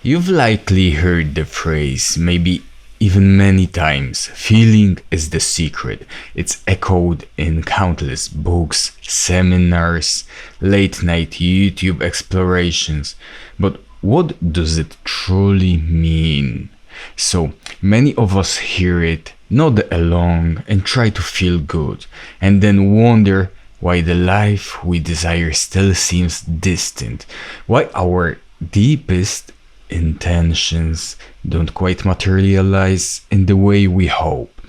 You've likely heard the phrase, maybe even many times, feeling is the secret. It's echoed in countless books, seminars, late night YouTube explorations. But what does it truly mean? So many of us hear it, nod along, and try to feel good, and then wonder why the life we desire still seems distant, why our deepest intentions don't quite materialize in the way we hope.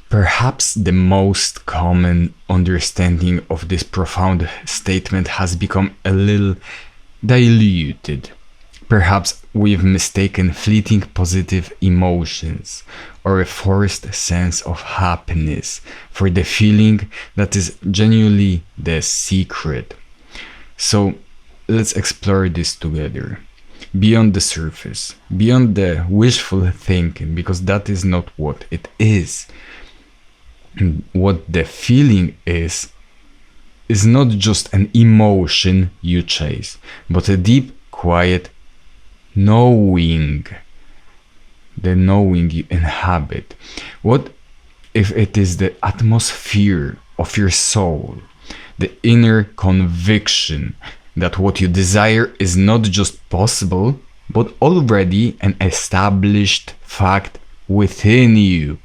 Perhaps the most common understanding of this profound statement has become a little diluted. Perhaps we've mistaken fleeting positive emotions or a forced sense of happiness for the feeling that is genuinely the secret. So let's explore this together. Beyond the surface, beyond the wishful thinking, because that is not what it is. What the feeling is not just an emotion you chase, but a deep, quiet knowing, the knowing you inhabit. What if it is the atmosphere of your soul, the inner conviction that what you desire is not just possible, but already an established fact within you?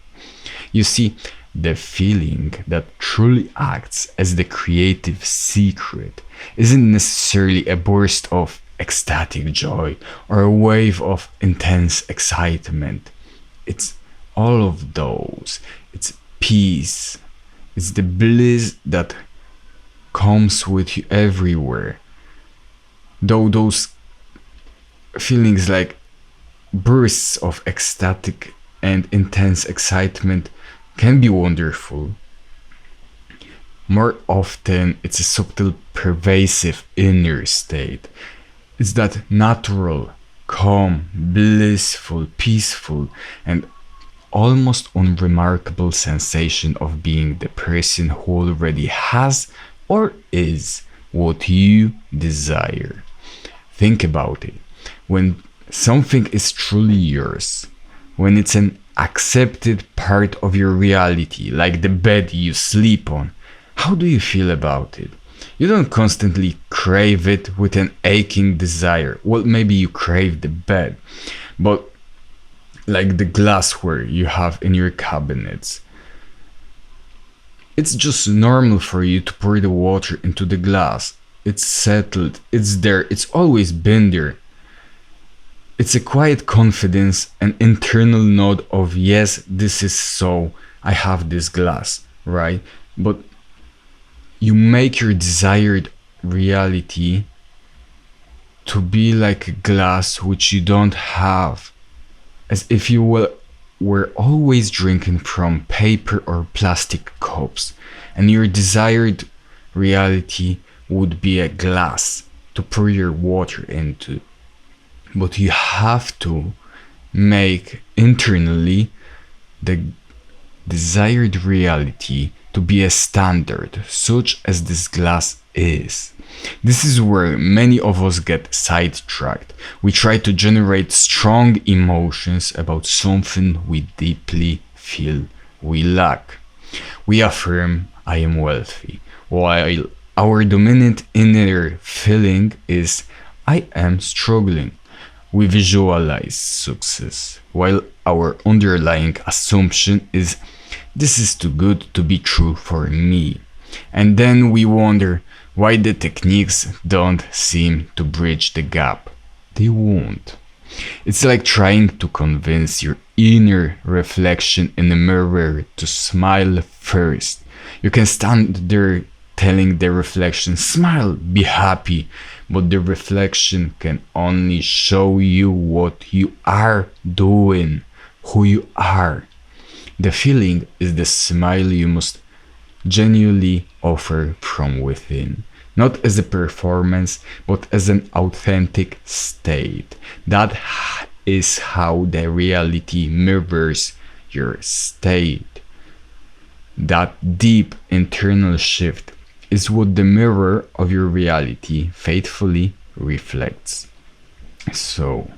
You see, the feeling that truly acts as the creative secret isn't necessarily a burst of ecstatic joy or a wave of intense excitement. It's all of those. It's peace. It's the bliss that comes with you everywhere. Though those feelings like bursts of ecstatic and intense excitement can be wonderful, more often it's a subtle, pervasive inner state. It's that natural, calm, blissful, peaceful, and almost unremarkable sensation of being the person who already has or is what you desire. Think about it. When something is truly yours, when it's an accepted part of your reality, like the bed you sleep on, how do you feel about it? You don't constantly crave it with an aching desire. Well, maybe you crave the bed, but like the glassware you have in your cabinets, it's just normal for you to pour the water into the glass. It's settled, it's there, it's always been there. It's a quiet confidence, an internal nod of yes, this is so, I have this glass, right? But you make your desired reality to be like a glass which you don't have, as if you were always drinking from paper or plastic cups, and your desired reality would be a glass to pour your water into. But you have to make internally the desired reality to be a standard, such as this glass is. This is where many of us get sidetracked. We try to generate strong emotions about something we deeply feel we lack. We affirm, I am wealthy, while our dominant inner feeling is, I am struggling. We visualize success, while our underlying assumption is, this is too good to be true for me. And then we wonder why the techniques don't seem to bridge the gap. They won't. It's like trying to convince your inner reflection in a mirror to smile first. You can stand there telling the reflection, smile, be happy, but the reflection can only show you what you are doing, who you are. The feeling is the smile you must genuinely offer from within, not as a performance, but as an authentic state. That is how the reality mirrors your state. That deep internal shift is what the mirror of your reality faithfully reflects. So,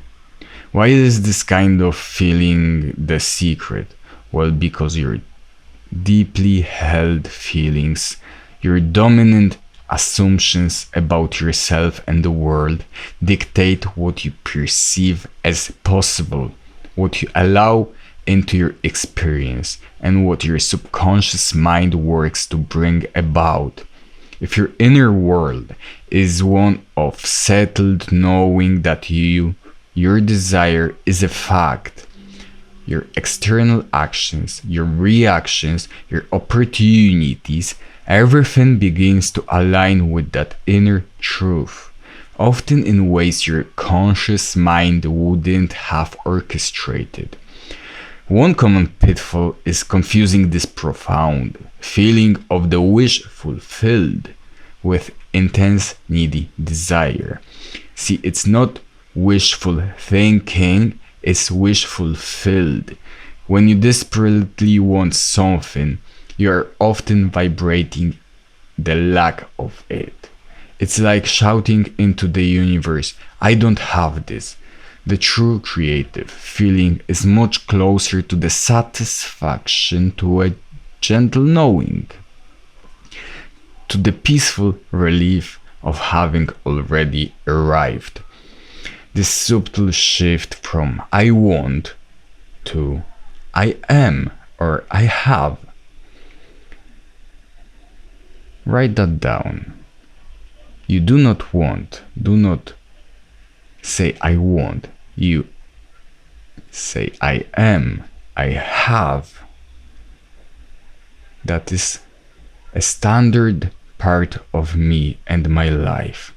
Why is this kind of feeling the secret? Well, because your deeply held feelings, your dominant assumptions about yourself and the world dictate what you perceive as possible, what you allow into your experience, and what your subconscious mind works to bring about. If your inner world is one of settled knowing that your desire is a fact, your external actions, your reactions, your opportunities, everything begins to align with that inner truth, often in ways your conscious mind wouldn't have orchestrated. One common pitfall is confusing this profound feeling of the wish fulfilled with intense needy desire. See, it's not wishful thinking, it's wish fulfilled. When you desperately want something, you are often vibrating the lack of it. It's like shouting into the universe, I don't have this. The true creative feeling is much closer to the satisfaction, to a gentle knowing, to the peaceful relief of having already arrived. This subtle shift from I want to I am or I have. Write that down. You do not want, do not say I want. You say I am, I have. That is a standard part of me and my life.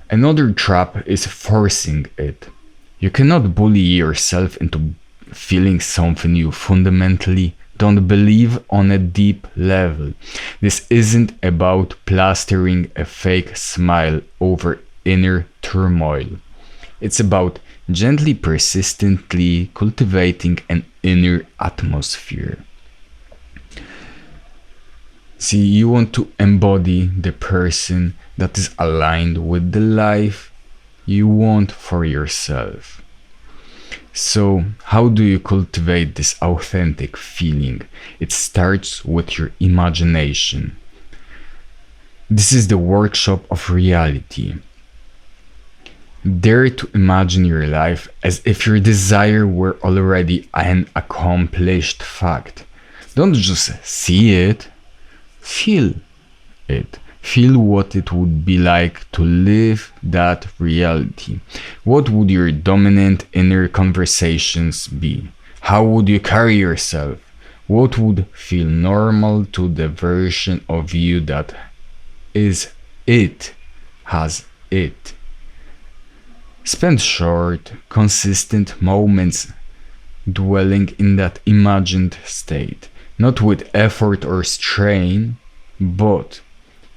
Another trap is forcing it. You cannot bully yourself into feeling something you fundamentally don't believe on a deep level. This isn't about plastering a fake smile over inner turmoil. It's about gently, persistently cultivating an inner atmosphere. See, you want to embody the person that is aligned with the life you want for yourself. So, how do you cultivate this authentic feeling? It starts with your imagination. This is the workshop of reality. Dare to imagine your life as if your desire were already an accomplished fact. Don't just see it, feel it. Feel what it would be like to live that reality. What would your dominant inner conversations be? How would you carry yourself? What would feel normal to the version of you that is it, has it? Spend short, consistent moments dwelling in that imagined state, not with effort or strain, but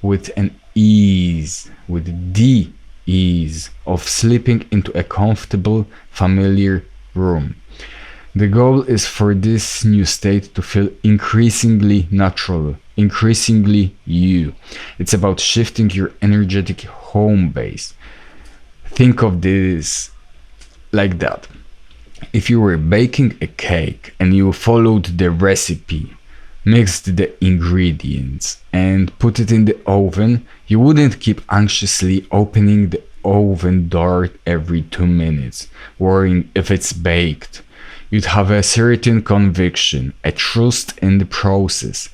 with an ease, with the ease of slipping into a comfortable, familiar room. The goal is for this new state to feel increasingly natural, increasingly you. It's about shifting your energetic home base. Think of this like that. If you were baking a cake and you followed the recipe, mixed the ingredients and put it in the oven, you wouldn't keep anxiously opening the oven door every 2 minutes, worrying if it's baked. You'd have a certain conviction, a trust in the process.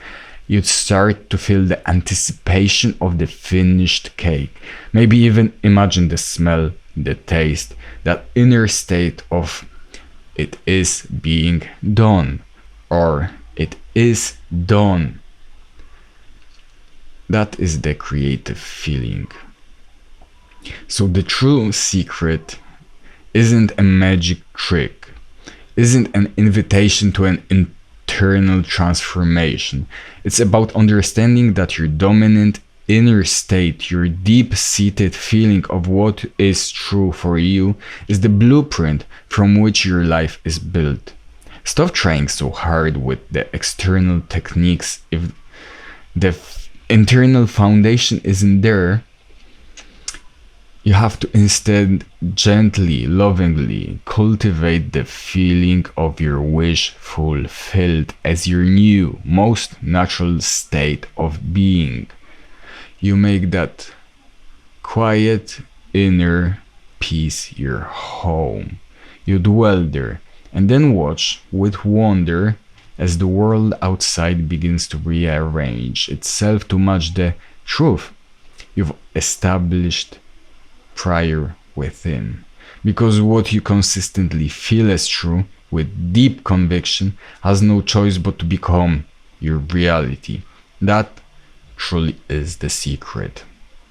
You'd start to feel the anticipation of the finished cake. Maybe even imagine the smell, the taste, that inner state of it is being done, or it is done. That is the creative feeling. So the true secret isn't a magic trick, isn't an invitation to an internal transformation. It's about understanding that your dominant inner state, your deep-seated feeling of what is true for you, is the blueprint from which your life is built. Stop trying so hard with the external techniques if the internal foundation isn't there. You have to instead gently, lovingly cultivate the feeling of your wish fulfilled as your new, most natural state of being. You make that quiet inner peace your home. You dwell there and then watch with wonder as the world outside begins to rearrange itself to match the truth you've established prior within. Because what you consistently feel as true with deep conviction has no choice but to become your reality. That truly is the secret.